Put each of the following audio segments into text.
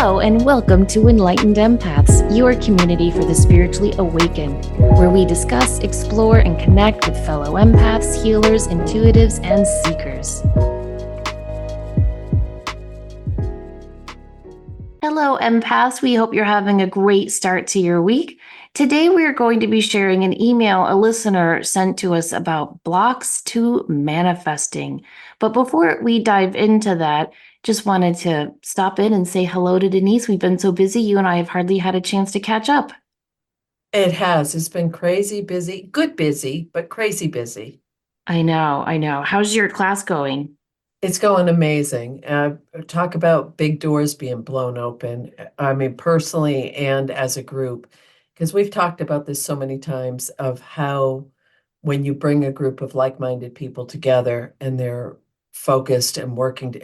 Hello, and welcome to Enlightened Empaths, your community for the spiritually awakened, where we discuss, explore, and connect with fellow empaths, healers, intuitives, and seekers. Hello, empaths. We hope you're having a great start to your week. Today, we are going to be sharing an email a listener sent to us about blocks to manifesting. But before we dive into that, just wanted to stop in and say hello to Denise. We've been so busy. You and I have hardly had a chance to catch up. It has. It's been crazy busy, good busy, but crazy busy. I know. How's your class going? It's going amazing. Talk about big doors being blown open. I mean, personally and as a group, because we've talked about this so many times of how when you bring a group of like-minded people together and they're focused and working,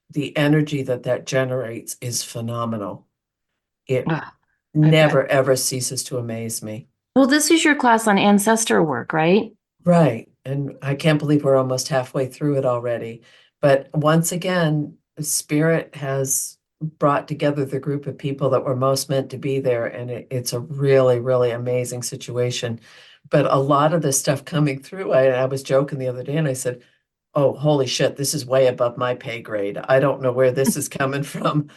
the energy that generates is phenomenal. It Ugh, I bet. never ever ceases to amaze me. Well, this is your class on ancestor work, right? Right. And I can't believe we're almost halfway through it already. But once again, the Spirit has brought together the group of people that were most meant to be there. And it's a really, really amazing situation. But a lot of the stuff coming through, I was joking the other day and I said, oh, holy shit, this is way above my pay grade. I don't know where this is coming from,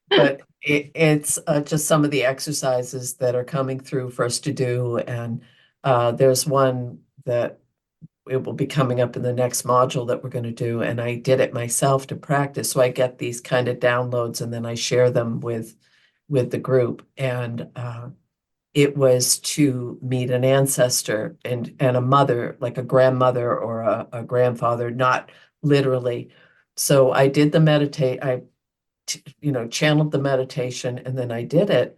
but it's just some of the exercises that are coming through for us to do. And there's one that it will be coming up in the next module that we're going to do. And I did it myself to practice. So I get these kind of downloads and then I share them with the group. And it was to meet an ancestor and a mother, like a grandmother or a grandfather, not literally. So I did the meditate, channeled the meditation and then I did it.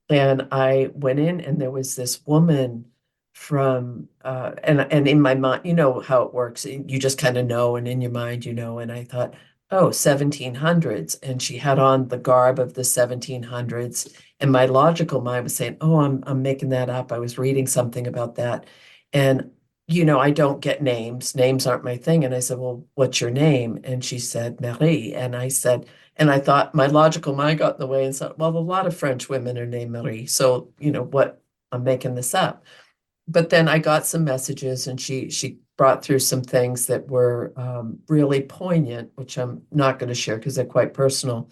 And I went in and there was this woman from and in my mind, you know how it works. You just kind of know, and in your mind, and I thought, oh, 1700s. And she had on the garb of the 1700s. And my logical mind was saying, oh, I'm making that up. I was reading something about that. And I don't get names. Names aren't my thing. And I said, well, what's your name? And she said, Marie. And I said, and I thought my logical mind got in the way and said, well, a lot of French women are named Marie. So, what, I'm making this up. But then I got some messages and she brought through some things that were really poignant, which I'm not going to share because they're quite personal.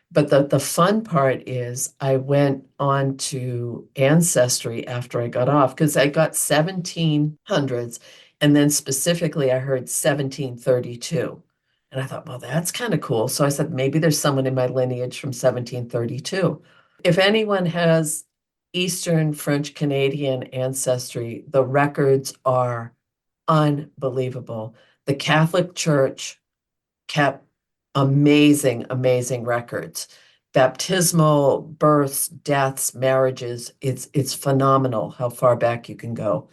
But the fun part is I went on to Ancestry after I got off because I got 1700s. And then specifically, I heard 1732. And I thought, well, that's kind of cool. So I said, maybe there's someone in my lineage from 1732. If anyone has Eastern French Canadian ancestry, the records are unbelievable. The Catholic Church kept amazing, amazing records. Baptismal, births, deaths, marriages. It's phenomenal how far back you can go.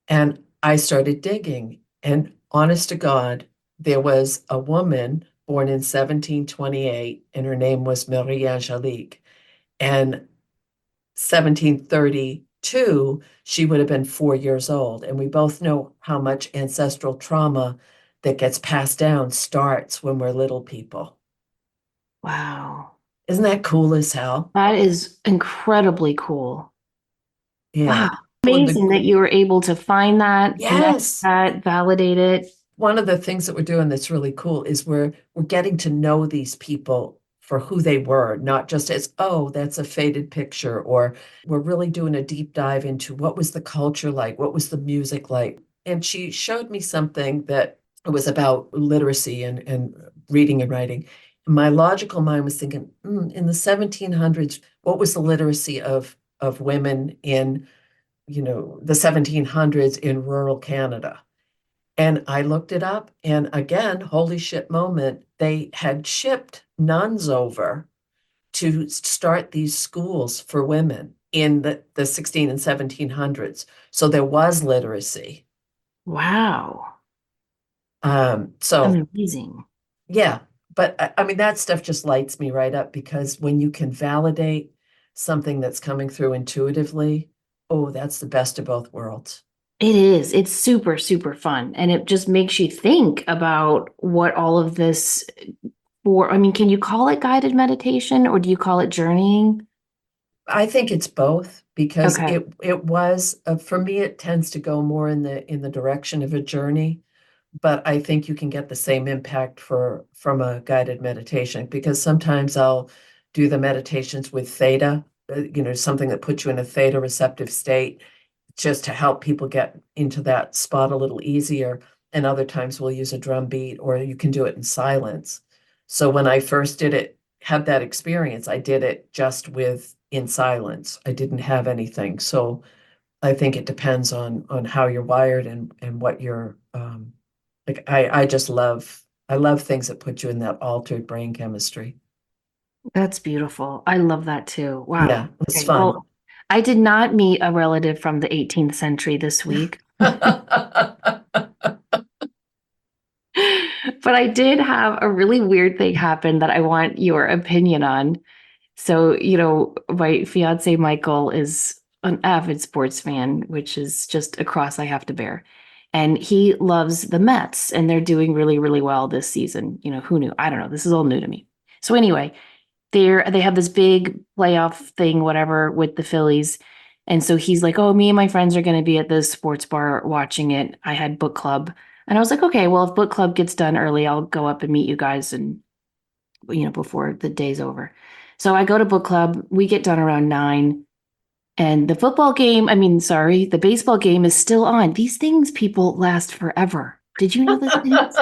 And I started digging, and honest to God, there was a woman born in 1728, and her name was Marie Angelique. And 1732, she would have been 4 years old. And we both know how much ancestral trauma that gets passed down starts when we're little people. Wow. Isn't that cool as hell? That is incredibly cool. Yeah. Wow. So Amazing that you were able to find that, connect yes. that, validate it. One of the things that we're doing that's really cool is we're getting to know these people for who they were, not just as, oh, that's a faded picture, or we're really doing a deep dive into what was the culture like, what was the music like. And she showed me something that was about literacy and reading and writing. My logical mind was thinking, in the 1700s, what was the literacy of women in, the 1700s in rural Canada? And I looked it up, and again, holy shit moment, they had shipped nuns over to start these schools for women in the 16 and 1700s. So there was literacy. Wow. So Amazing. yeah, but I mean, that stuff just lights me right up because when you can validate something that's coming through intuitively, oh, that's the best of both worlds. It is. It's super, super fun. And it just makes you think about what all of this for, I mean, can you call it guided meditation or do you call it journeying? I think it's both because Okay. it was for me it tends to go more in the direction of a journey, but I think you can get the same impact for from a guided meditation because sometimes I'll do the meditations with theta, something that puts you in a theta receptive state just to help people get into that spot a little easier. And other times we'll use a drum beat or you can do it in silence. So when I first did it, had that experience, I did it just with in silence. I didn't have anything. So I think it depends on how you're wired and what you're like I just I love things that put you in that altered brain chemistry. That's beautiful. I love that too. Yeah, Wow. it's Okay. fun. Well, I did not meet a relative from the 18th century this week, but I did have a really weird thing happen that I want your opinion on. So, my fiance Michael is an avid sports fan, which is just a cross I have to bear. And he loves the Mets, and they're doing really, really well this season. Who knew? I don't know. This is all new to me. So anyway, they have this big playoff thing, whatever, with the Phillies. And so he's like, "Oh, me and my friends are going to be at this sports bar watching it. I had book club." And I was like, "Okay, well, if book club gets done early, I'll go up and meet you guys and before the day's over." So I go to book club. We get done around 9. And the football game, I mean, sorry, the baseball game is still on. These things, people, last forever. Did you know this things?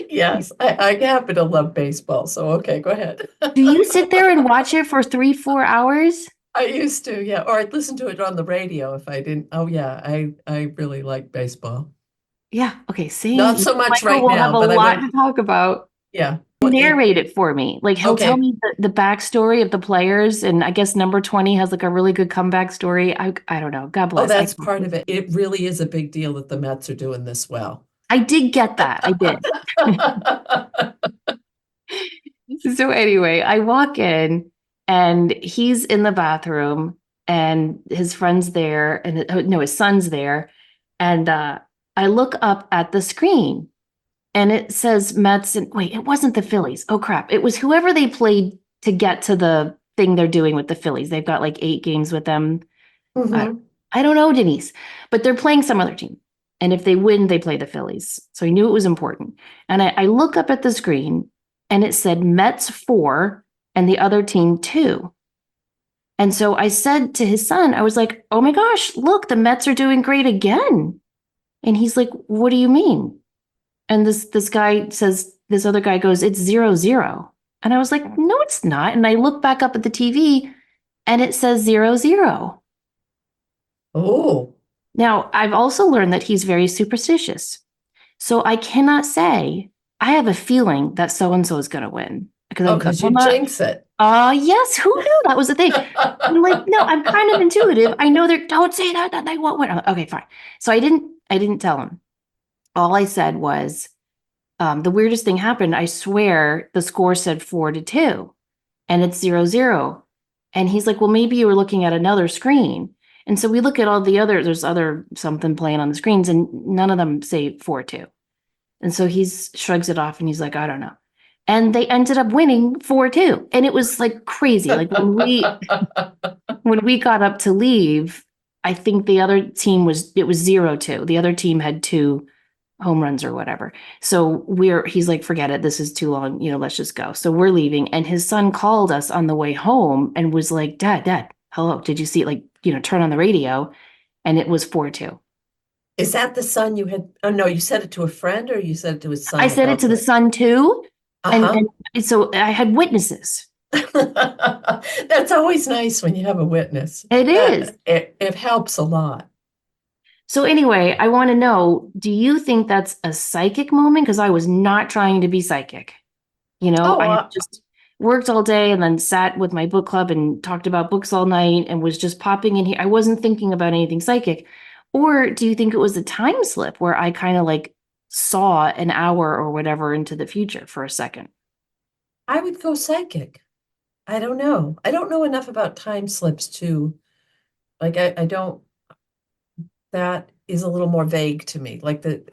Yes, I happen to love baseball, so okay, go ahead. Do you sit there and watch it for 3, 4 hours? I used to, yeah, or I'd listen to it on the radio if I didn't. Oh yeah, I really like baseball. Yeah. Okay. Same. Not so much Michael right will have now, a but I lot went, to talk about. yeah. Narrate it for me. Like he'll tell Okay, me the backstory of the players, and I guess number 20 has like a really good comeback story. I don't know. God oh, bless. that's part of it. It really is a big deal that the Mets are doing this well. I did get that. I did. So anyway, I walk in and he's in the bathroom and his friend's there and no, his son's there. And I look up at the screen and it says Mets and wait, it wasn't the Phillies. Oh crap. It was whoever they played to get to the thing they're doing with the Phillies. They've got like 8 games with them. I, Hmm. I don't know, Denise, but they're playing some other team. And if they win, they play the Phillies. So I knew it was important. And I look up at the screen and it said Mets 4 and the other team 2. And so I said to his son, I was like, "Oh my gosh, look, the Mets are doing great again." And he's like, "What do you mean?" And this other guy goes, "It's 0-0." And I was like, "No, it's not." And I look back up at the TV and it says 0-0. Oh, Now, I've also learned that he's very superstitious. So I cannot say, I have a feeling that so and so is going to win because oh, because you I'm not, jinx it. yes, who knew that was the thing? I'm like, no, I'm kind of intuitive. I know they're, don't say that they won't win. I'm like, okay, fine. So I didn't tell him. All I said was, the weirdest thing happened. I swear the score said 4-2 and it's 0-0. And he's like, "Well, maybe you were looking at another screen." And so we look at all the other, there's other something playing on the screens and none of them say 4-2. And so he's shrugs it off and he's like, "I don't know." And they ended up winning 4-2. And it was like crazy. Like when we got up to leave, I think the other team it was 0-2. The other team had 2 home runs or whatever. So he's like, "Forget it. This is too long. Let's just go." So we're leaving. And his son called us on the way home and was like, "Dad, hello. Did you see it? Like, turn on the radio." And it was 4-2. Is that the son you had? Oh no, you said it to a friend or you said it to his I son said it to the also? son too. And Uh-huh. so I had witnesses. That's always nice when you have a witness. It is. That it helps a lot. So anyway, I want to know, do you think that's a psychic moment? Because I was not trying to be psychic. Oh, I had just worked all day and then sat with my book club and talked about books all night and was just popping in here. I wasn't thinking about anything psychic. Or do you think it was a time slip where I kind of like saw an hour or whatever into the future for a second? I would go psychic. I don't know. I don't know enough about time slips too. Like I don't, that is a little more vague to me,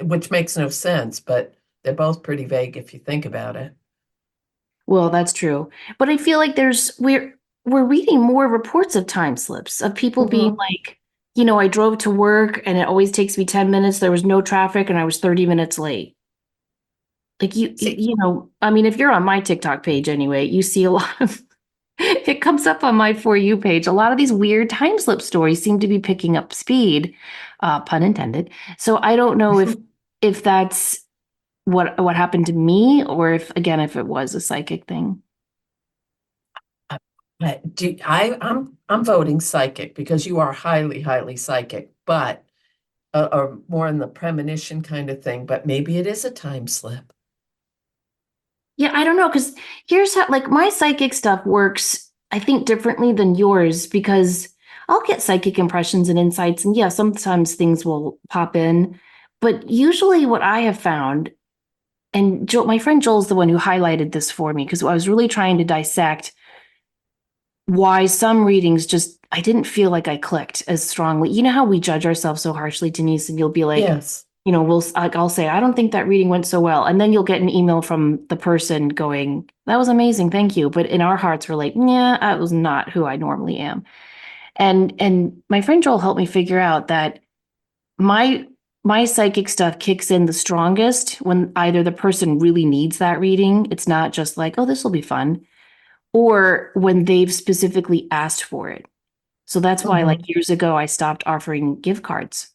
which makes no sense, but they're both pretty vague if you think about it. Well, that's true. But I feel like we're reading more reports of time slips of people being Mhm. like, I drove to work and it always takes me 10 minutes. There was no traffic and I was 30 minutes late. Like See, I mean, if you're on my TikTok page anyway, you see a lot of it comes up on my For You page. A lot of these weird time slip stories seem to be picking up speed, pun intended. So I don't know if that's what happened to me or if again if it was a psychic thing. I'm voting psychic because you are highly, highly psychic, but or more in the premonition kind of thing, but maybe it is a time slip. Yeah, I don't know, because here's how, like, my psychic stuff works, I think, differently than yours because I'll get psychic impressions and insights, and yeah, sometimes things will pop in. But usually, what I have found, and my friend Joel's the one who highlighted this for me because I was really trying to dissect why some readings just, I didn't feel like I clicked as strongly. You know how we judge ourselves so harshly, Denise, and you'll be like, Yes. I'll say, I don't think that reading went so well. And then you'll get an email from the person going, that was amazing. Thank you. But in our hearts, we're like, yeah, that was not who I normally am. And my friend Joel helped me figure out that my my psychic stuff kicks in the strongest when either the person really needs that reading. It's not just like, oh, this will be fun, or when they've specifically asked for it. So that's why, like Hmm. years ago, I stopped offering gift cards.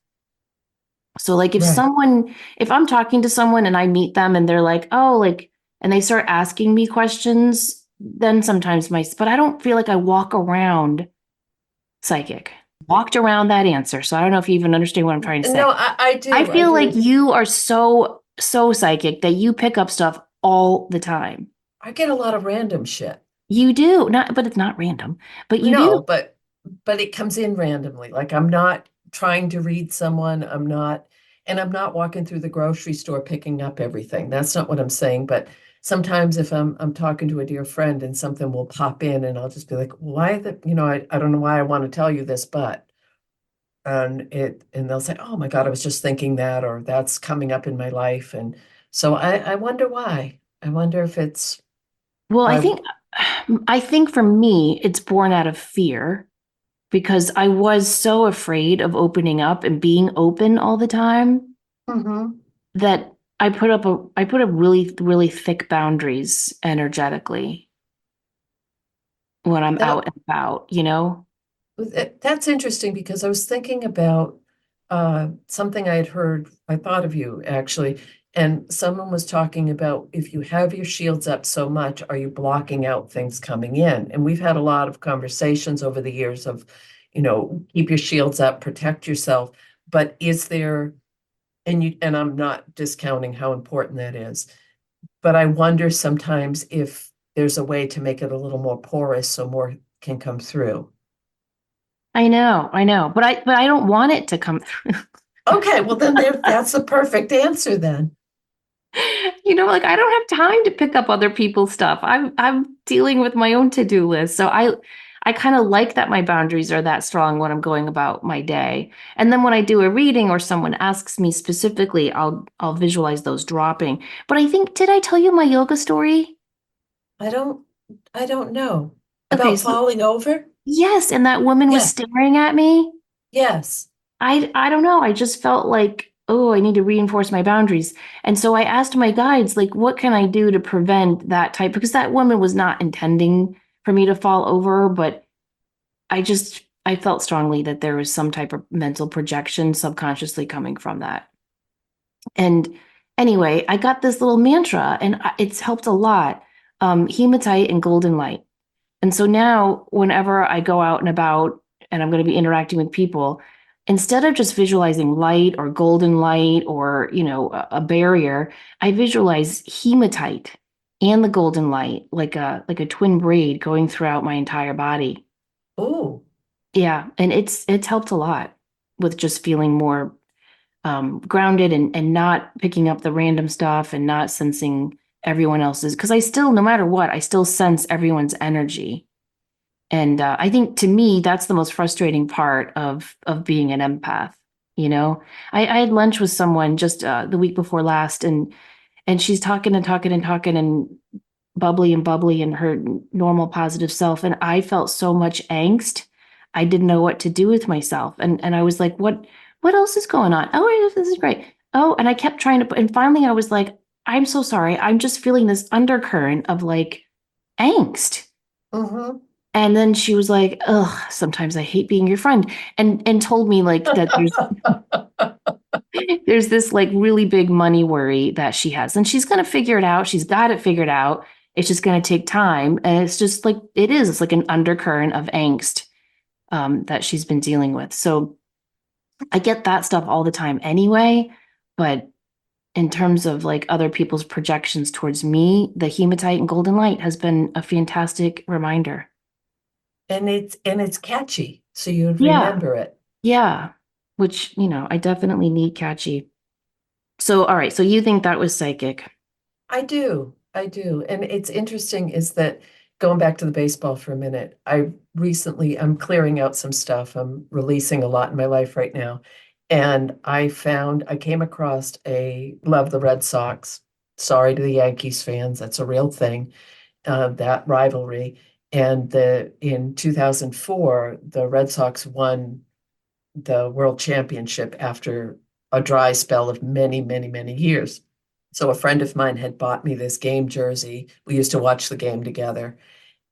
So like Right. if I'm talking to someone and I meet them and they're like, oh, like, and they start asking me questions, then sometimes but I don't feel like I walk around psychic, walked around that answer. So I don't know if you even understand what I'm trying to say. No, I I do. I feel like do. you are so psychic that you pick up stuff all the time. I get a lot of random shit. You do not, but it's not random, but you do. No, but it comes in randomly. Like I'm not trying to read someone. I'm not walking through the grocery store picking up everything. That's not what I'm saying. But sometimes if I'm talking to a dear friend and something will pop in and I'll just be like, why the, I don't know why I want to tell you this, but and they'll say, oh my God, I was just thinking that, or that's coming up in my life. And so I wonder why. I wonder if it's Well, I why. think I think for me, it's born out of fear because I was so afraid of opening up and being open all the time Mhm. that I put up really, really thick boundaries energetically when I'm That out and about. That's interesting because I was thinking about something I had heard. I thought of you actually, and someone was talking about if you have your shields up so much, are you blocking out things coming in? And we've had a lot of conversations over the years of, keep your shields up, protect yourself. But is there, and I'm not discounting how important that is, but I wonder sometimes if there's a way to make it a little more porous so more can come through. I know, but I don't want it to come through. Okay, well then that's the perfect answer then. Like I don't have time to pick up other people's stuff. I'm dealing with my own to-do list. So I kind of like that my boundaries are that strong when I'm going about my day. And then when I do a reading or someone asks me specifically, I'll visualize those dropping. But I think did I tell you my yoga story? I don't I don't know. Okay, About so falling over? yes, and that woman was Yeah. staring at me. Yes. I don't know. I just felt like, oh, I need to reinforce my boundaries. And so I asked my guides, like, what can I do to prevent that type? Because that woman was not intending for me to fall over, but I felt strongly that there was some type of mental projection subconsciously coming from that. And anyway, I got this little mantra and it's helped a lot. Hematite and golden light. And so now, whenever I go out and about and I'm going to be interacting with people, instead of just visualizing light or golden light or, a barrier, I visualize hematite and the golden light like a twin braid going throughout my entire body. Oh, Yeah, and it's helped a lot with just feeling more grounded and not picking up the random stuff and not sensing everyone else's because I still, no matter what, I still sense everyone's energy. And I think to me, that's the most frustrating part of being an empath. I had lunch with someone just the week before last, and she's talking and talking and talking, and bubbly and bubbly and her normal positive self. And I felt so much angst. I didn't know what to do with myself. And I was like, what else is going on? Oh, this is great. Oh, and I kept trying to, and finally I was like, I'm so sorry. I'm just feeling this undercurrent of like angst. Mm-hmm. And then she was like, "Ugh, sometimes I hate being your friend," and told me like that there's this like really big money worry that she has, and she's gonna figure it out. She's got it figured out. It's just gonna take time, and it's just like it is. It's like an undercurrent of angst that she's been dealing with. So I get that stuff all the time anyway, but in terms of like other people's projections towards me, the hematite and golden light has been a fantastic reminder. And it's catchy, so you'd Yeah. remember it. Yeah, which, I definitely need catchy. So, all right, so you think that was psychic? I do. I do. And it's interesting is that going back to the baseball for a minute, I'm clearing out some stuff. I'm releasing a lot in my life right now. And I came across a love the Red Sox. Sorry to the Yankees fans, that's a real thing, that rivalry. And in 2004, the Red Sox won the World Championship after a dry spell of many, many, many years. So a friend of mine had bought me this game jersey. We used to watch the game together,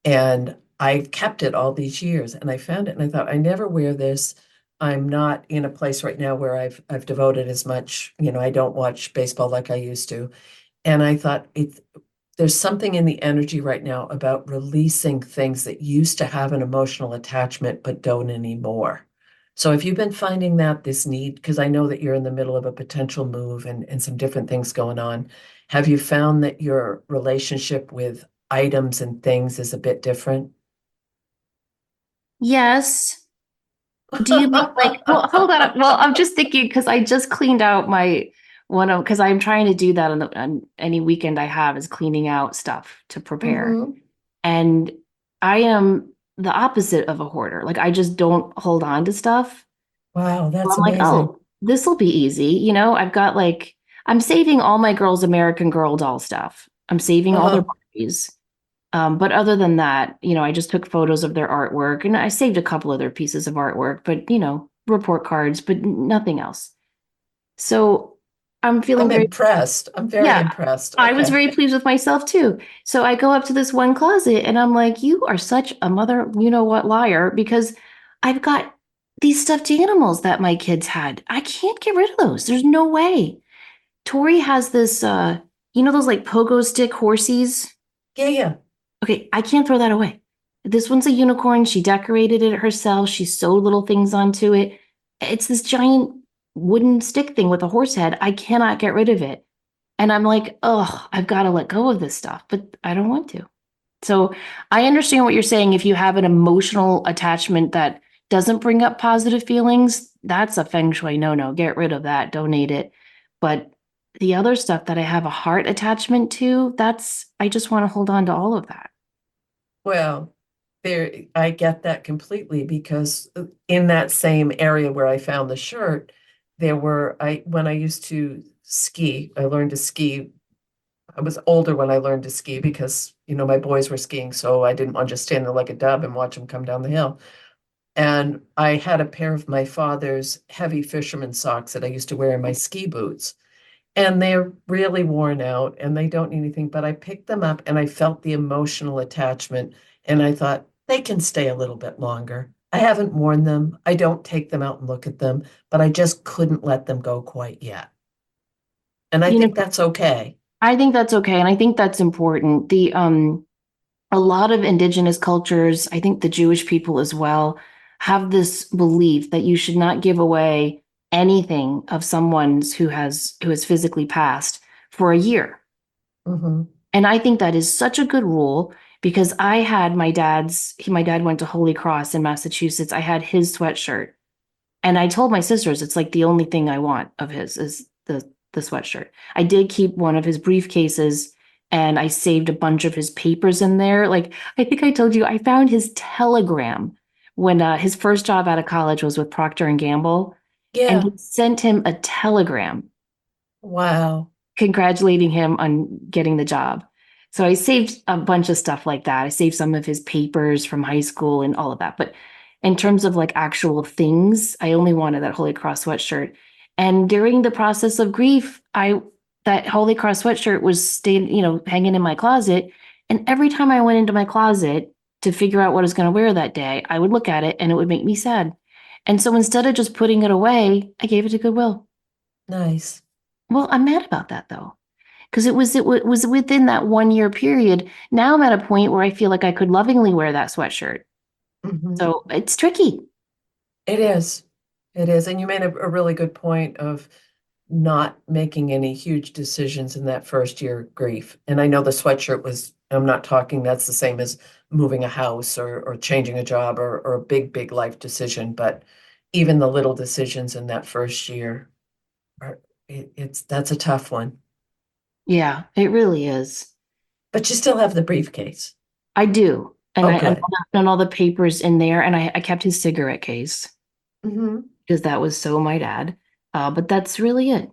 and I kept it all these years. And I found it, and I thought, I never wear this. I'm not in a place right now where I've devoted as much. I don't watch baseball like I used to. And I thought there's something in the energy right now about releasing things that used to have an emotional attachment but don't anymore. So have you been finding that this need, because I know that you're in the middle of a potential move and some different things going on. Have you found that your relationship with items and things is a bit different? Yes. Do you mean like, well, hold on. Well, I'm just thinking because I just cleaned out my one of, because I'm trying to do that on any weekend I have is cleaning out stuff to prepare. Mm-hmm. And I am the opposite of a hoarder. Like I just don't hold on to stuff. Wow, So that's I'm like, amazing. oh, this will be easy. I've got like, I'm saving all my girls' American Girl doll stuff. I'm saving all their Uh-huh. Barbies. But other than that, I just took photos of their artwork and I saved a couple of their pieces of artwork, but report cards, but nothing else. So I'm feeling I'm very, impressed. I'm very yeah, impressed. I was Okay. very pleased with myself too. So I go up to this one closet and I'm like, you are such a mother, you know what, liar, because I've got these stuffed animals that my kids had. I can't get rid of those. There's no way. Tori has this, those like pogo stick horsies. Yeah, yeah. Okay, I can't throw that away. This one's a unicorn. She decorated it herself. She sewed little things onto it. It's this giant wooden stick thing with a horse head. I cannot get rid of it. And I'm like, oh, I've got to let go of this stuff, but I don't want to. So I understand what you're saying. If you have an emotional attachment that doesn't bring up positive feelings, that's a feng shui no. Get rid of that, donate it. But the other stuff that I have a heart attachment to, I just want to hold on to all of that. Well, I get that completely because in that same area where I found the shirt, when I used to ski, I learned to ski. I was older when I learned to ski because, my boys were skiing, so I didn't want to just stand there like a dub and watch them come down the hill. And I had a pair of my father's heavy fisherman socks that I used to wear in my ski boots. And they're really worn out and they don't need anything. But I picked them up and I felt the emotional attachment. And I thought they can stay a little bit longer. I haven't worn them. I don't take them out and look at them, but I just couldn't let them go quite yet. And I You know, think that's okay. I think that's okay, and I think that's important. The A lot of indigenous cultures, I think the Jewish people as well, have this belief that you should not give away anything of someone's who has physically passed for a year. Hmm. And I think that is such a good rule because I had my dad went to Holy Cross in Massachusetts. I had his sweatshirt. And I told my sisters it's like the only thing I want of his is the sweatshirt. I did keep one of his briefcases and I saved a bunch of his papers in there. Like I think I told you I found his telegram when his first job out of college was with Procter and Gamble, and Yeah. he sent him a telegram Wow. congratulating him on getting the job. So I saved a bunch of stuff like that. I saved some of his papers from high school and all of that. But in terms of like actual things, I only wanted that Holy Cross sweatshirt. And during the process of grief, I that Holy Cross sweatshirt was staying, hanging in my closet. And every time I went into my closet to figure out what I was going to wear that day, I would look at it and it would make me sad. And so instead of just putting it away, I gave it to Goodwill. Nice. Well, I'm mad about that though, because it was within that 1 year period. Now I'm at a point where I feel like I could lovingly wear that sweatshirt. Mhm. So it's tricky. It is. It is. And you made a really good point of not making any huge decisions in that first year of grief. And I know the sweatshirt was, I'm not talking, that's the same as moving a house or changing a job or a big, big life decision. But even the little decisions in that first year are, that's a tough one. Yeah, it really is. But you still have the briefcase. I do. And Oh, I good. and all the papers in there, and I kept his cigarette case Hmm. because that was so my dad. But that's really it.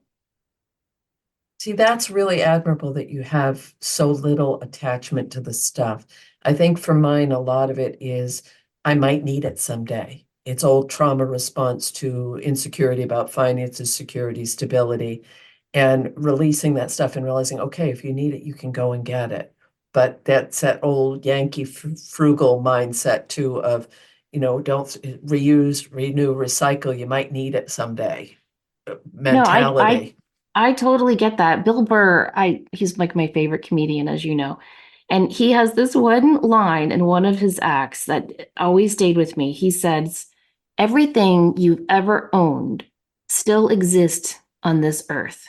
See, that's really admirable that you have so little attachment to the stuff. I think for mine, a lot of it is I might need it someday. It's old trauma response to insecurity about finances, security, stability, and releasing that stuff and realizing, okay, if you need it, you can go and get it. But that's that old Yankee frugal mindset too of, don't reuse, renew, recycle. You might need it someday No, I mentality. I totally get that. Bill Burr, he's like my favorite comedian, as you know. And he has this one line in one of his acts that always stayed with me. He says, "Everything you've ever owned still exists on this earth."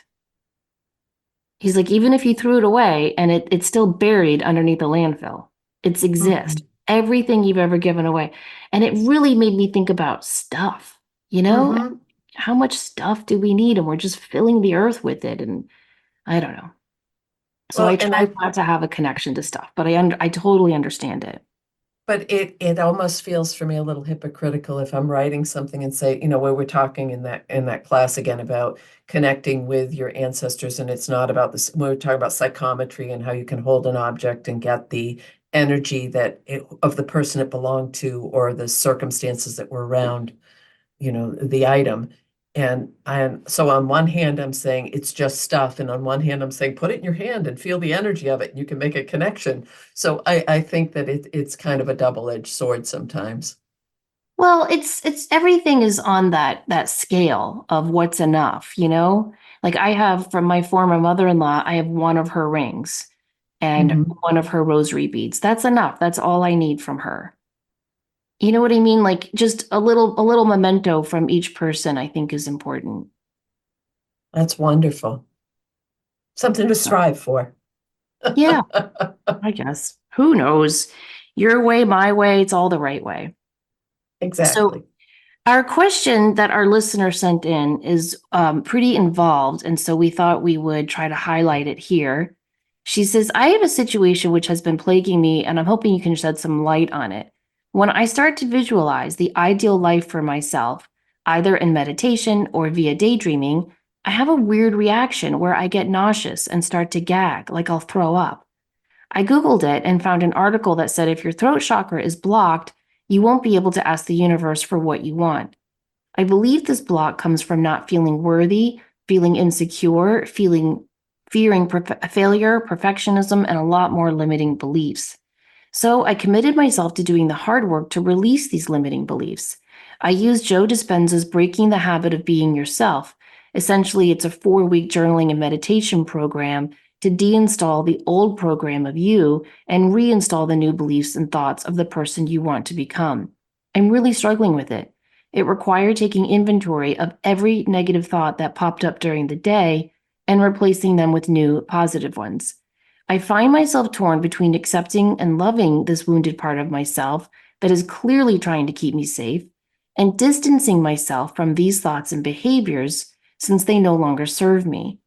He's like, even if you threw it away and it's still buried underneath the landfill, it's exist. Mhm. Everything you've ever given away. And it really made me think about stuff, you know? Hmm. How much stuff do we need? And we're just filling the earth with it. And I don't know. So I Well, and try not to have a connection to stuff, but I totally understand it. but it almost feels for me a little hypocritical if I'm writing something and say, where we're talking in that class again about connecting with your ancestors, and it's not about this. We're talking about psychometry and how you can hold an object and get the energy of the person it belonged to or the circumstances that were around the item. And so on one hand, I'm saying it's just stuff. And on one hand, I'm saying put it in your hand and feel the energy of it. And you can make a connection. So I think that it's kind of a double-edged sword sometimes. Well, it's everything is on that scale of what's enough, you know? Like I have from my former mother-in-law, I have one of her rings and Hmm. one of her rosary beads. That's enough. That's all I need from her. You know what I mean? Like just a little memento from each person, I think is important. That's wonderful. Something to strive for. Yeah, I guess. Who knows? Your way, my way, it's all the right way. So Exactly. our question that our listener sent in is pretty involved, and so we thought we would try to highlight it here. She says, I have a situation which has been plaguing me, and I'm hoping you can shed some light on it. When I start to visualize the ideal life for myself, either in meditation or via daydreaming, I have a weird reaction where I get nauseous and start to gag, like I'll throw up. I Googled it and found an article that said if your throat chakra is blocked, you won't be able to ask the universe for what you want. I believe this block comes from not feeling worthy, feeling insecure, fearing failure, perfectionism, and a lot more limiting beliefs. So I committed myself to doing the hard work to release these limiting beliefs. I used Joe Dispenza's Breaking the Habit of Being Yourself. Essentially, it's a 4-week journaling and meditation program to deinstall the old program of you and reinstall the new beliefs and thoughts of the person you want to become. I'm really struggling with it. It required taking inventory of every negative thought that popped up during the day and replacing them with new positive ones. I find myself torn between accepting and loving this wounded part of myself that is clearly trying to keep me safe and distancing myself from these thoughts and behaviors since they no longer serve me.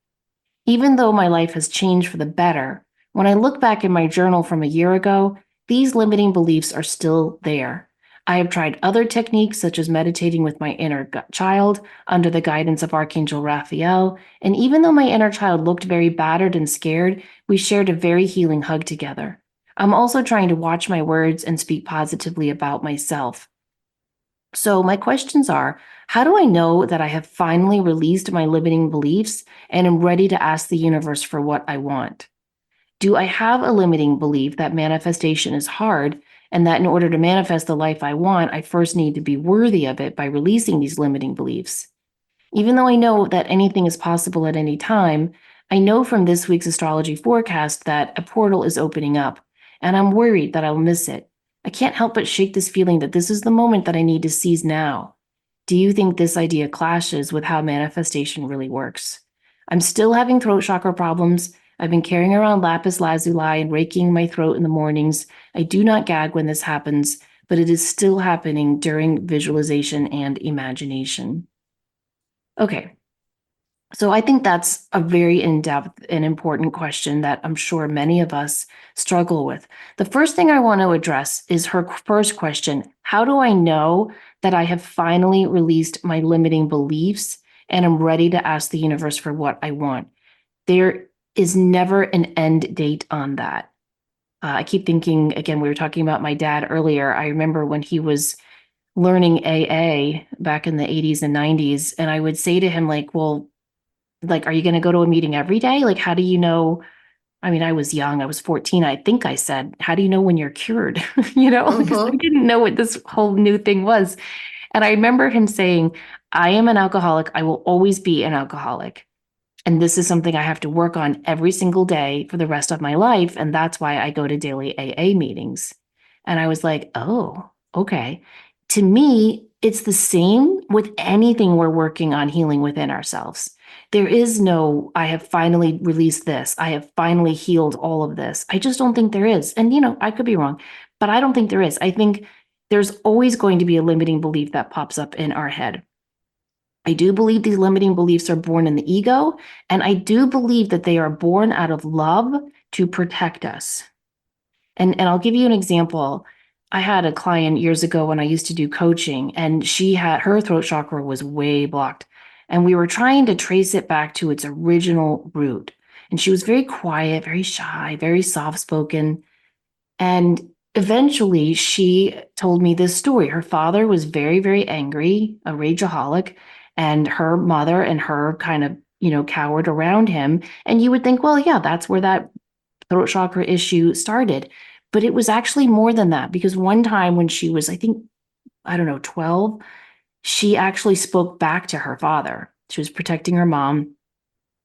Even though my life has changed for the better, when I look back in my journal from a year ago, these limiting beliefs are still there. I have tried other techniques such as meditating with my inner child under the guidance of Archangel Raphael. And even though my inner child looked very battered and scared, we shared a very healing hug together. I'm also trying to watch my words and speak positively about myself. So, my questions are, how do I know that I have finally released my limiting beliefs and am ready to ask the universe for what I want? Do I have a limiting belief that manifestation is hard and that in order to manifest the life I want, I first need to be worthy of it by releasing these limiting beliefs? Even though I know that anything is possible at any time, I know from this week's astrology forecast that a portal is opening up, and I'm worried that I'll miss it. I can't help but shake this feeling that this is the moment that I need to seize now. Do you think this idea clashes with how manifestation really works? I'm still having throat chakra problems. I've been carrying around lapis lazuli and raking my throat in the mornings. I do not gag when this happens, but it is still happening during visualization and imagination. Okay, so I think that's a very in-depth and important question that I'm sure many of us struggle with. The first thing I want to address is her first question. How do I know that I have finally released my limiting beliefs and I'm ready to ask the universe for what I want? There is never an end date on that. I keep thinking, again, we were talking about my dad earlier. I remember when he was learning AA back in the 80s and 90s, and I would say to him, like, well, like, are you going to go to a meeting every day? Like, how do you know? I mean, I was young, I was 14. I think I said, how do you know when you're cured? Because I Mm-hmm. didn't know what this whole new thing was. And I remember him saying, I am an alcoholic. I will always be an alcoholic. And this is something I have to work on every single day for the rest of my life. And that's why I go to daily AA meetings. And I was like, oh, okay. To me, it's the same with anything we're working on healing within ourselves. There is no, I have finally released this. I have finally healed all of this. I just don't think there is. And, I could be wrong, but I don't think there is. I think there's always going to be a limiting belief that pops up in our head. I do believe these limiting beliefs are born in the ego, and I do believe that they are born out of love to protect us. And I'll give you an example. I had a client years ago when I used to do coaching, and she had her throat chakra was way blocked. And we were trying to trace it back to its original root. And she was very quiet, very shy, very soft spoken. And eventually she told me this story. Her father was very, very angry, a rageaholic, and her mother and her kind of, cowered around him. And you would think, well, yeah, that's where that throat chakra issue started. But it was actually more than that because one time when she was, I think, I don't know, 12, she actually spoke back to her father. She was protecting her mom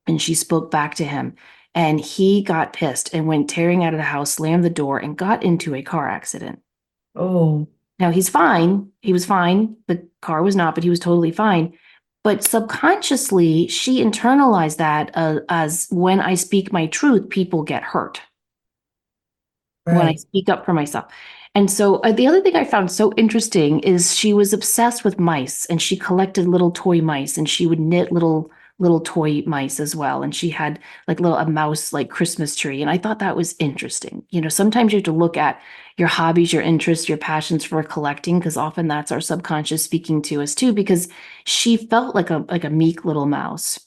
and she spoke back to him. And he got pissed and went tearing out of the house, slammed the door, and got into a car accident. Oh, Now he's fine. He was fine. The car was not, but he was totally fine. But subconsciously, she internalized that as when I speak my truth, people get hurt when I right. speak up for myself. And so the other thing I found so interesting is she was obsessed with mice and she collected little toy mice and she would knit little toy mice as well. And she had like a mouse like Christmas tree. And I thought that was interesting. Sometimes you have to look at your hobbies, your interests, your passions for collecting, because often that's our subconscious speaking to us too, because she felt like a meek little mouse.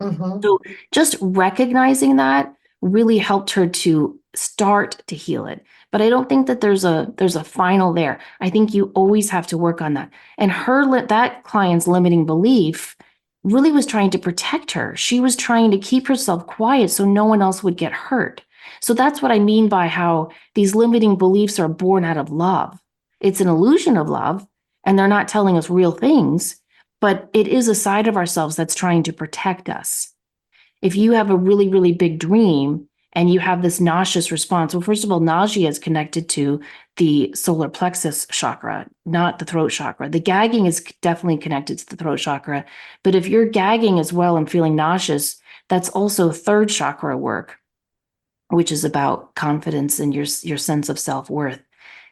Mm-hmm. So just recognizing that really helped her to start to heal it. But I don't think that there's a final there. I think you always have to work on that. And that client's limiting belief really was trying to protect her. She was trying to keep herself quiet so no one else would get hurt. So that's what I mean by how these limiting beliefs are born out of love. It's an illusion of love, and they're not telling us real things, but it is a side of ourselves that's trying to protect us. If you have a really, really big dream and you have this nauseous response, well, first of all, nausea is connected to the solar plexus chakra, not the throat chakra. The gagging is definitely connected to the throat chakra. But if you're gagging as well and feeling nauseous, that's also third chakra work, which is about confidence and your sense of self-worth.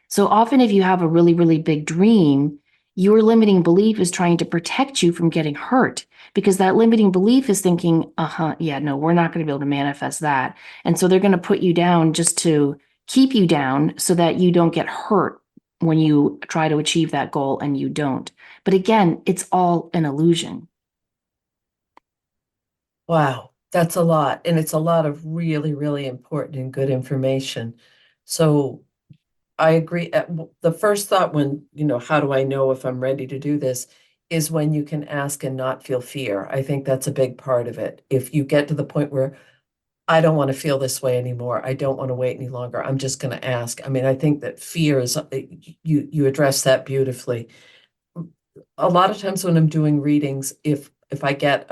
So often, if you have a really, really big dream, your limiting belief is trying to protect you from getting hurt because that limiting belief is thinking, yeah, no, we're not going to be able to manifest that. And so they're going to put you down just to keep you down so that you don't get hurt when you try to achieve that goal and you don't. But again, it's all an illusion. Wow, that's a lot. And it's a lot of really, really important and good information. So I agree. The first thought when, how do I know if I'm ready to do this is when you can ask and not feel fear. I think that's a big part of it. If you get to the point where I don't want to feel this way anymore, I don't want to wait any longer, I'm just going to ask. I mean, I think that fear is, you address that beautifully. A lot of times when I'm doing readings, if I get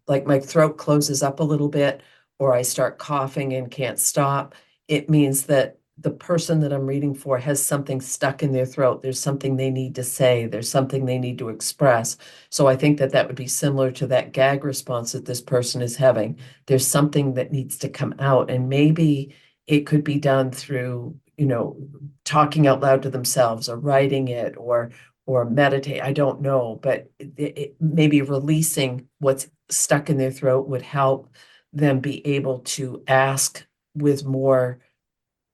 like my throat closes up a little bit or I start coughing and can't stop, it means that the person that I'm reading for has something stuck in their throat. There's something they need to say. There's something they need to express. So I think that that would be similar to that gag response that this person is having. There's something that needs to come out, and maybe it could be done through, talking out loud to themselves or writing it or meditate. I don't know, but maybe releasing what's stuck in their throat would help them be able to ask with more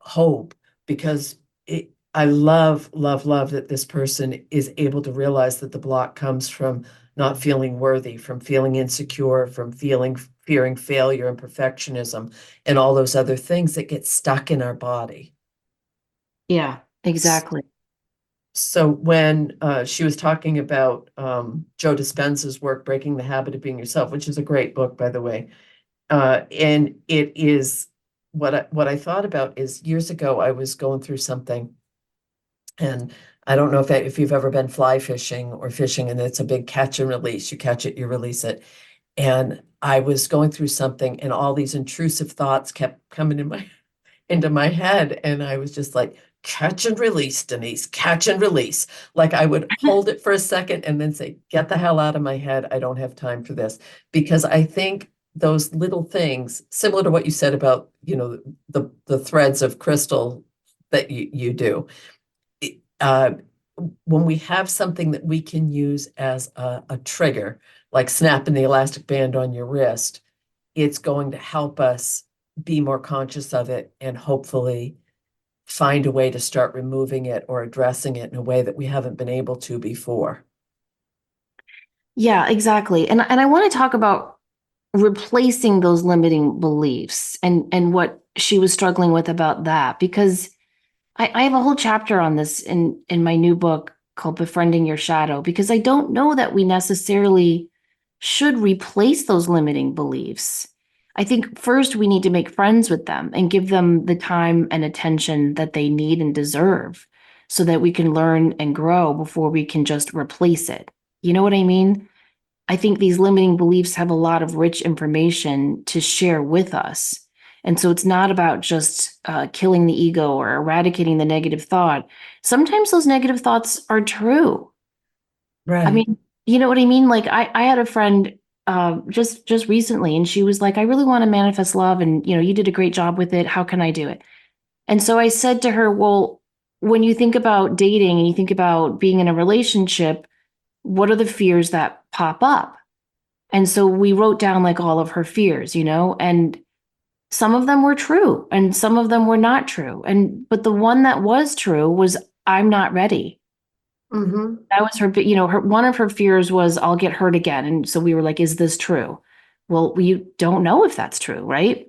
hope because I love, love, love that this person is able to realize that the block comes from not feeling worthy, from feeling insecure, from fearing failure and perfectionism and all those other things that get stuck in our body. Yeah, exactly. So when she was talking about Joe Dispenza's work, Breaking the Habit of Being Yourself, which is a great book, by the way, and it is what I thought about is years ago I was going through something, and I don't know if you've ever been fly fishing or fishing, and it's a big catch and release. You catch it, you release it, and I was going through something, and all these intrusive thoughts kept coming into my head. And I was just like, catch and release, Denise, catch and release. Like I would hold it for a second and then say, get the hell out of my head. I don't have time for this. Because I think those little things, similar to what you said about, the threads of crystal that you do, uh, when we have something that we can use as a trigger, like snapping the elastic band on your wrist, it's going to help us be more conscious of it and hopefully find a way to start removing it or addressing it in a way that we haven't been able to before. Yeah, exactly. And I want to talk about replacing those limiting beliefs and what she was struggling with about that because I have a whole chapter on this in my new book called Befriending Your Shadow, because I don't know that we necessarily should replace those limiting beliefs. I think first we need to make friends with them and give them the time and attention that they need and deserve so that we can learn and grow before we can just replace it. You know what I mean? I think these limiting beliefs have a lot of rich information to share with us. And so it's not about just killing the ego or eradicating the negative thought. Sometimes those negative thoughts are true. I Right. mean, you know what I mean? Like I had a friend just recently, and she was like, I really want to manifest love, and you did a great job with it. How can I do it? And so I said to her, well, when you think about dating and you think about being in a relationship, what are the fears that pop up? And so we wrote down like all of her fears, and some of them were true and some of them were not true. But the one that was true was I'm not ready. Mm-hmm. That was her one of her fears was I'll get hurt again. And so we were like, is this true? Well, you don't know if that's true, right?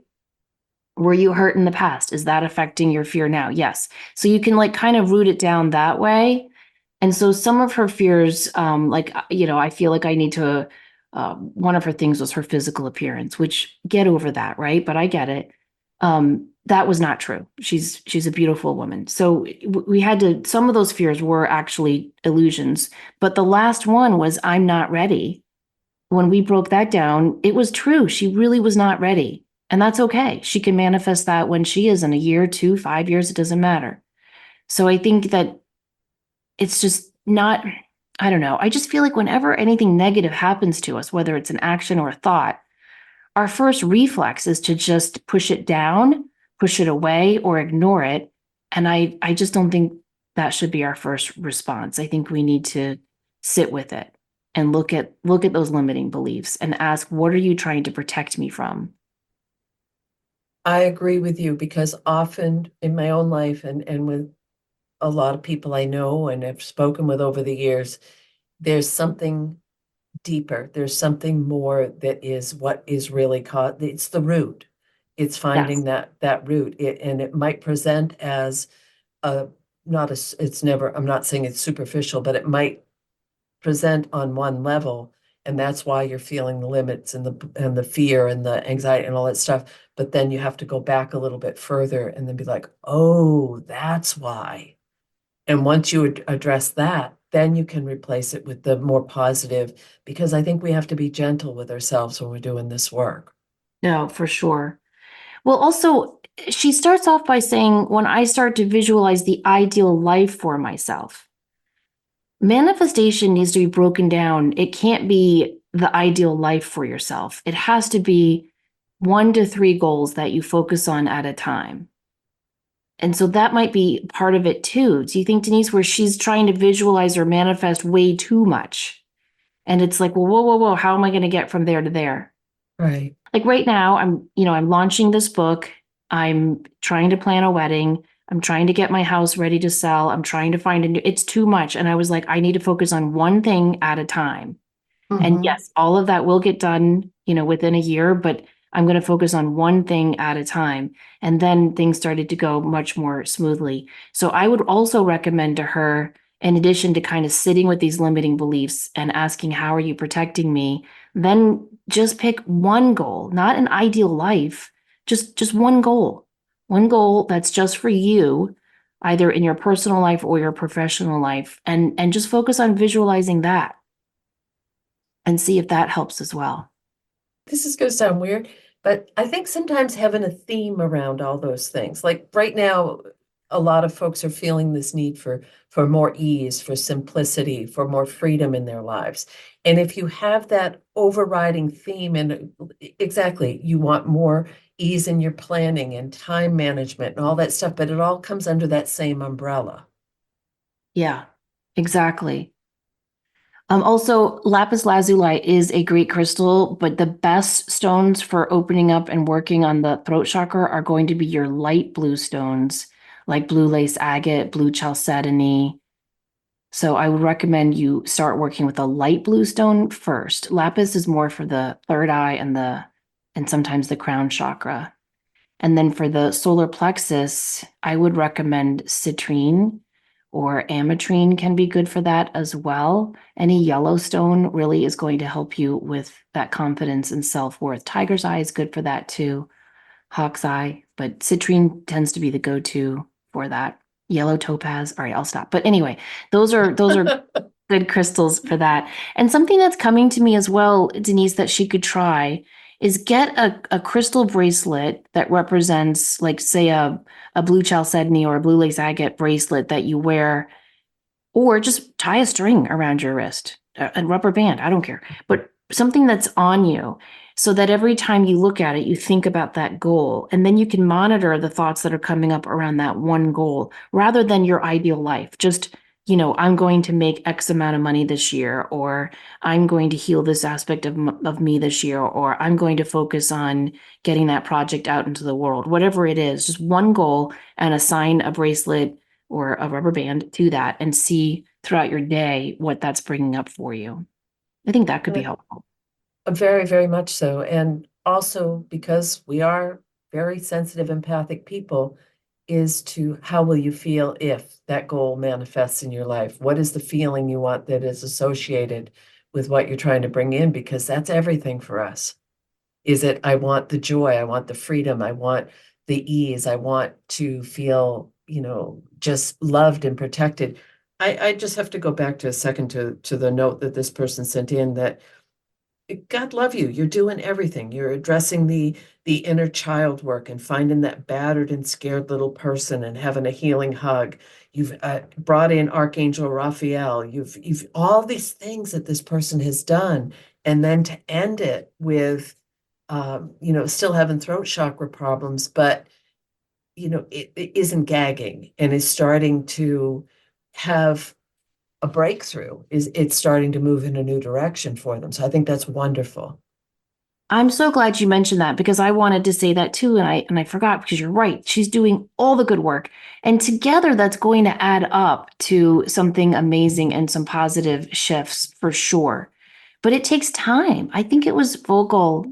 Were you hurt in the past? Is that affecting your fear now? Yes. So you can like kind of root it down that way. And so some of her fears, I feel like I need to, one of her things was her physical appearance, which get over that, right? But I get it. That was not true. She's a beautiful woman. So we had to, some of those fears were actually illusions. But the last one was I'm not ready. When we broke that down, it was true. She really was not ready. And that's okay. She can manifest that when she is in a year, 2, 5 years, it doesn't matter. So I think that it's just not, I don't know. I just feel like whenever anything negative happens to us, whether it's an action or a thought, our first reflex is to just push it down, push it away, or ignore it. And I just don't think that should be our first response. I think we need to sit with it and look at those limiting beliefs and ask, what are you trying to protect me from? I agree with you because often in my own life and with a lot of people I know and have spoken with over the years, there's something deeper. There's something more that is what is really caught. It's the root. It's finding Yes. that root. And it might present as a not a. It's never. I'm not saying it's superficial, but it might present on one level, and that's why you're feeling the limits and the fear and the anxiety and all that stuff. But then you have to go back a little bit further and then be like, oh, that's why. And once you address that, then you can replace it with the more positive, because I think we have to be gentle with ourselves when we're doing this work. No, for sure. Well, also, she starts off by saying, when I start to visualize the ideal life for myself, manifestation needs to be broken down. It can't be the ideal life for yourself. It has to be 1 to 3 goals that you focus on at a time. And so that might be part of it too. Do you think, Denise, where she's trying to visualize or manifest way too much? And it's like, well, whoa, whoa, whoa, how am I going to get from there to there? Right. Like right now, I'm launching this book. I'm trying to plan a wedding. I'm trying to get my house ready to sell. I'm trying to find it's too much. And I was like, I need to focus on one thing at a time. And Mm-hmm. yes, all of that will get done, within a year, but I'm going to focus on one thing at a time. And then things started to go much more smoothly. So I would also recommend to her, in addition to kind of sitting with these limiting beliefs and asking, how are you protecting me? Then just pick one goal, not an ideal life, just one goal that's just for you, either in your personal life or your professional life, and just focus on visualizing that and see if that helps as well. This is going to sound weird, but I think sometimes having a theme around all those things, like right now, a lot of folks are feeling this need for more ease, for simplicity, for more freedom in their lives. And if you have that overriding theme, and exactly, you want more ease in your planning and time management and all that stuff, but it all comes under that same umbrella. Yeah, exactly. Also, lapis lazuli is a great crystal, but the best stones for opening up and working on the throat chakra are going to be your light blue stones, like blue lace agate, blue chalcedony. So I would recommend you start working with a light blue stone first. Lapis is more for the third eye and sometimes the crown chakra. And then for the solar plexus, I would recommend citrine or ametrine can be good for that as well. Any Yellowstone really is going to help you with that confidence and self-worth. Tiger's eye is good for that too. Hawk's eye, but citrine tends to be the go-to for that. Yellow topaz. All right, I'll stop. But anyway, those are good crystals for that. And something that's coming to me as well, Denise, that she could try is get a crystal bracelet that represents, like, say, a blue chalcedony or a blue lace agate bracelet that you wear, or just tie a string around your wrist, a rubber band, I don't care, but something that's on you so that every time you look at it, you think about that goal. And then you can monitor the thoughts that are coming up around that one goal rather than your ideal life. Just, I'm going to make X amount of money this year, or I'm going to heal this aspect of me this year, or I'm going to focus on getting that project out into the world. Whatever it is, just one goal, and assign a bracelet or a rubber band to that and see throughout your day what that's bringing up for you. I think that could be Uh, helpful. Very, very much so. And also because we are very sensitive, empathic people, is to how will you feel if that goal manifests in your life? What is the feeling you want that is associated with what you're trying to bring in? Because that's everything for us. Is it, I want the joy, I want the freedom, I want the ease, I want to feel, just loved and protected. I just have to go back to a second to the note that this person sent in that God love you. You're doing everything. You're addressing the inner child work and finding that battered and scared little person and having a healing hug. You've brought in Archangel Raphael. You've all these things that this person has done, and then to end it with, still having throat chakra problems, but it isn't gagging and is starting to have a breakthrough, is it's starting to move in a new direction for them. So I think that's wonderful. I'm so glad you mentioned that because I wanted to say that too, and I forgot because you're right. She's doing all the good work. And together that's going to add up to something amazing and some positive shifts for sure. But it takes time. I think it was Vogel,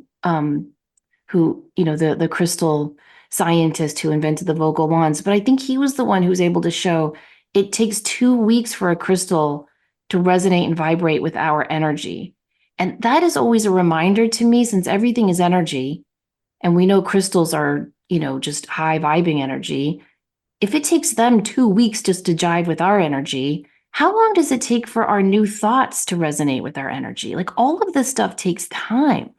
who, the crystal scientist who invented the Vogel wands, but I think he was the one who was able to show it takes 2 weeks for a crystal to resonate and vibrate with our energy. And that is always a reminder to me, since everything is energy, and we know crystals are, just high vibing energy. If it takes them 2 weeks just to jive with our energy, how long does it take for our new thoughts to resonate with our energy? Like all of this stuff takes time.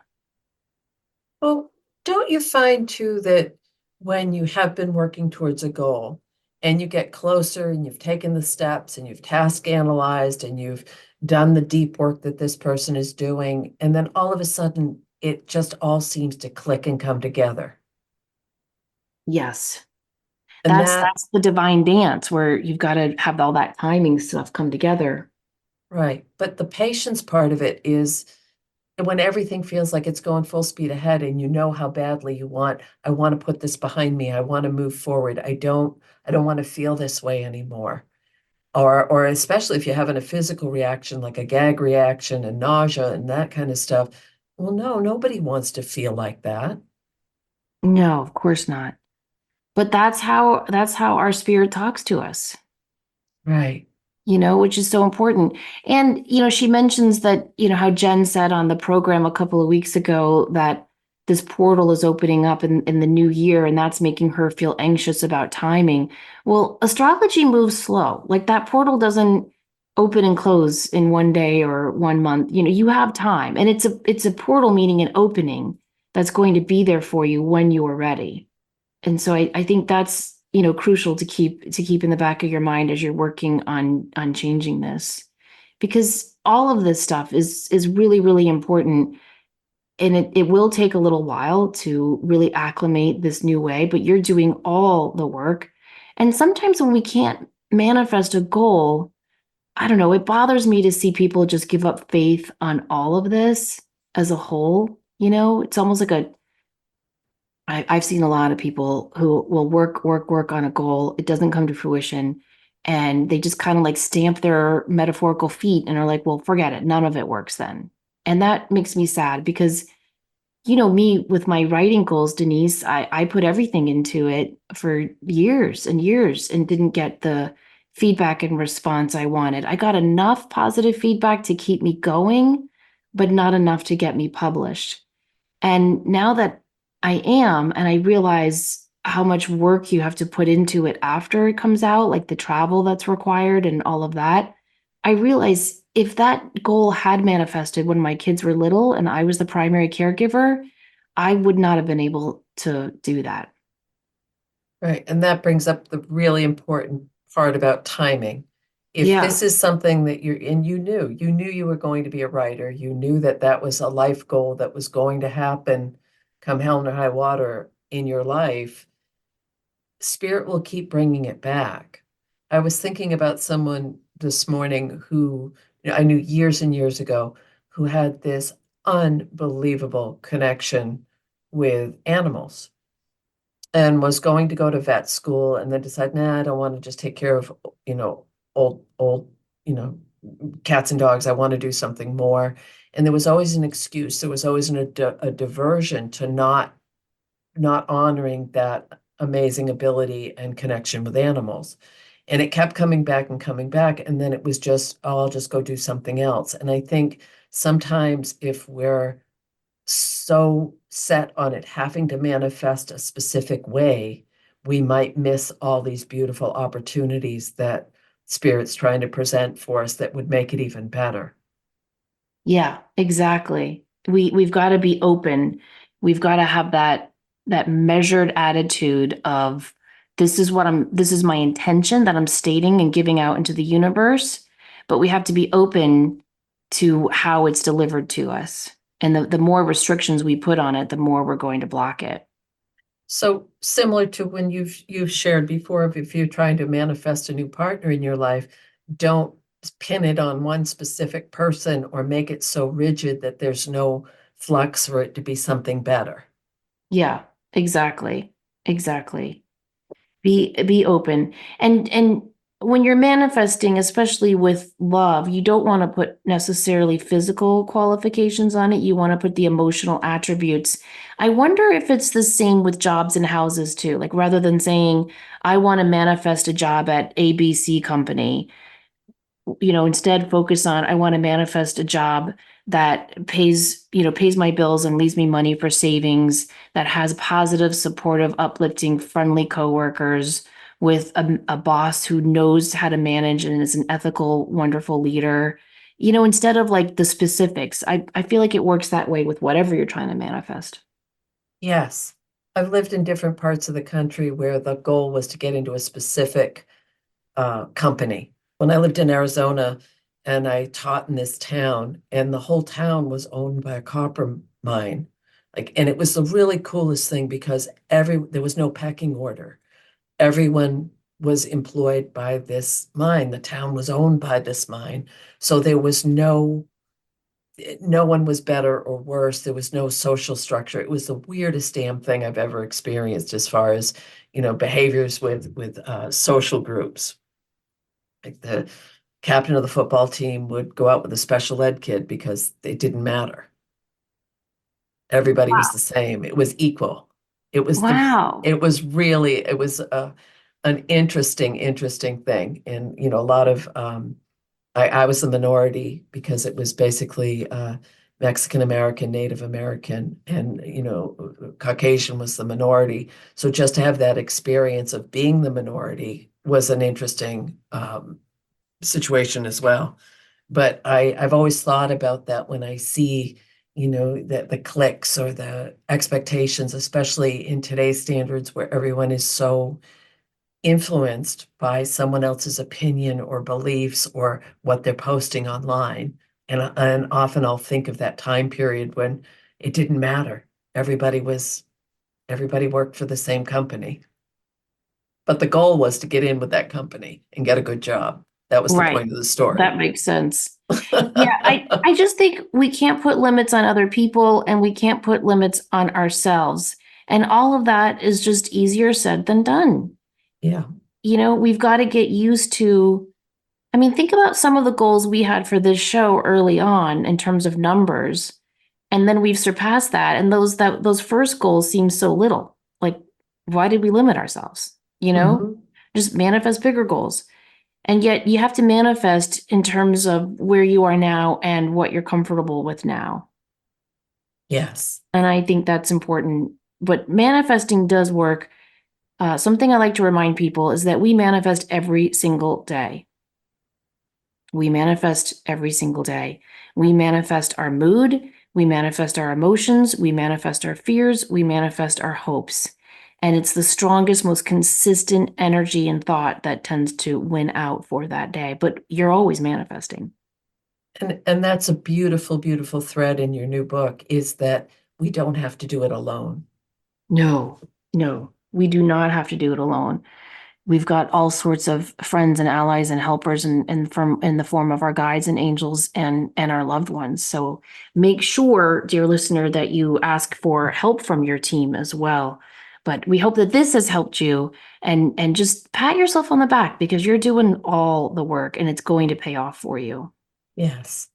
Well, don't you find too that when you have been working towards a goal and you get closer and you've taken the steps and you've task analyzed and you've done the deep work that this person is doing, and then all of a sudden it just all seems to click and come together. Yes. And that, That's the divine dance where you've got to have all that timing stuff come together. right. But the patience part of it is when everything feels like it's going full speed ahead and you know how badly I want to put this behind me. I want to move forward. I don't want to feel this way anymore. Or especially if you're having a physical reaction like a gag reaction and nausea and that kind of stuff. Well, no, nobody wants to feel like that. No, of course not. But that's how our spirit talks to us, Right. which is so important. And she mentions that, how Jen said on the program a couple of weeks ago that this portal is opening up in the new year, and that's making her feel anxious about timing. Well, astrology moves slow. Like that portal doesn't open and close in one day or one month. You have time. And it's a portal, meaning an opening that's going to be there for you when you are ready. And so I think that's, crucial to keep in the back of your mind as you're working on changing this. Because all of this stuff is really, really important. And it will take a little while to really acclimate this new way, but you're doing all the work. And sometimes when we can't manifest a goal, I don't know, it bothers me to see people just give up faith on all of this as a whole. It's almost like I've seen a lot of people who will work, work, work on a goal. It doesn't come to fruition. And they just kind of like stamp their metaphorical feet and are like, well, forget it. None of it works then. And that makes me sad because, me with my writing goals, Denise, I put everything into it for years and years and didn't get the feedback and response I wanted. I got enough positive feedback to keep me going, but not enough to get me published. And now that I am, and I realize how much work you have to put into it after it comes out, like the travel that's required and all of that, I realize if that goal had manifested when my kids were little and I was the primary caregiver, I would not have been able to do that. Right. And that brings up the really important part about timing. If Yeah. this is something that and you knew you were going to be a writer, you knew that that was a life goal that was going to happen come hell or high water in your life, spirit will keep bringing it back. I was thinking about someone this morning who I knew years and years ago who had this unbelievable connection with animals and was going to go to vet school and then decided, nah, I don't want to just take care of, old, you know, cats and dogs. I want to do something more. And there was always an excuse. There was always a diversion to not honoring that amazing ability and connection with animals. And it kept coming back and coming back. And then it was just, oh, I'll just go do something else. And I think sometimes if we're so set on it having to manifest a specific way, we might miss all these beautiful opportunities that Spirit's trying to present for us that would make it even better. Yeah, exactly. We've got to be open. We've got to have that measured attitude of this is my intention that I'm stating and giving out into the universe, but we have to be open to how it's delivered to us. And the more restrictions we put on it, the more we're going to block it. So similar to when you've shared before, if you're trying to manifest a new partner in your life, don't pin it on one specific person or make it so rigid that there's no flux for it to be something better. Yeah, exactly. Exactly. Be open. And when you're manifesting, especially with love, you don't want to put necessarily physical qualifications on it. You want to put the emotional attributes. I wonder if it's the same with jobs and houses too. Like rather than saying, I want to manifest a job at ABC company, instead focus on, I want to manifest a job that pays my bills and leaves me money for savings, that has positive, supportive, uplifting, friendly coworkers, with a boss who knows how to manage and is an ethical, wonderful leader. Instead of like the specifics, I feel like it works that way with whatever you're trying to manifest. Yes. I've lived in different parts of the country where the goal was to get into a specific company. When I lived in Arizona and I taught in this town, and the whole town was owned by a copper mine. And it was the really coolest thing because there was no pecking order. Everyone was employed by this mine. The town was owned by this mine. So there was no one was better or worse. There was no social structure. It was the weirdest damn thing I've ever experienced as far as, behaviors with social groups. Like the captain of the football team would go out with a special ed kid because they didn't matter. Everybody was the same. It was equal. It was the Wow. it was really it was an interesting thing. And a lot of I was the minority because it was basically Mexican American, Native American, and Caucasian was the minority. So just to have that experience of being the minority was an interesting situation as well. But I've always thought about that when I see, that the clicks or the expectations, especially in today's standards where everyone is so influenced by someone else's opinion or beliefs or what they're posting online. And often I'll think of that time period when it didn't matter. Everybody worked for the same company. But the goal was to get in with that company and get a good job. That was the Right. point of the That story. makes sense. Yeah, I just think we can't put limits on other people and we can't put limits on ourselves. And all of that is just easier said than done. Yeah. We've got to get used to, I mean, think about some of the goals we had for this show early on in terms of numbers. And then we've surpassed that. And those first goals seem so little. Like, why did we limit ourselves? Mhm. Just manifest bigger goals. And yet you have to manifest in terms of where you are now and what you're comfortable with now. Yes. And I think that's important. But manifesting does work. Something I like to remind people is that we manifest every single day. We manifest every single day. We manifest our mood. We manifest our emotions. We manifest our fears. We manifest our hopes. And it's the strongest, most consistent energy and thought that tends to win out for that day. But you're always manifesting. And that's a beautiful, beautiful thread in your new book is that we don't have to do it alone. No, no, we do not have to do it alone. We've got all sorts of friends and allies and helpers and from in the form of our guides and angels and our loved ones. So make sure, dear listener, that you ask for help from your team as well. But we hope that this has helped you and just pat yourself on the back because you're doing all the work and it's going to pay off for you. Yes.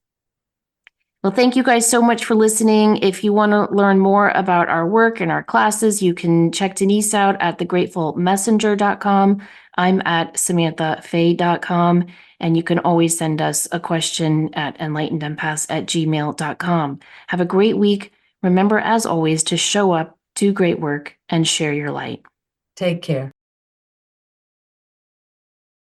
Well, thank you guys so much for listening. If you want to learn more about our work and our classes, you can check Denise out at thegratefulmessenger.com. I'm at samanthafay.com. And you can always send us a question at enlightenedempaths@gmail.com. Have a great week. Remember, as always, to show up, do great work, and share your light. Take care.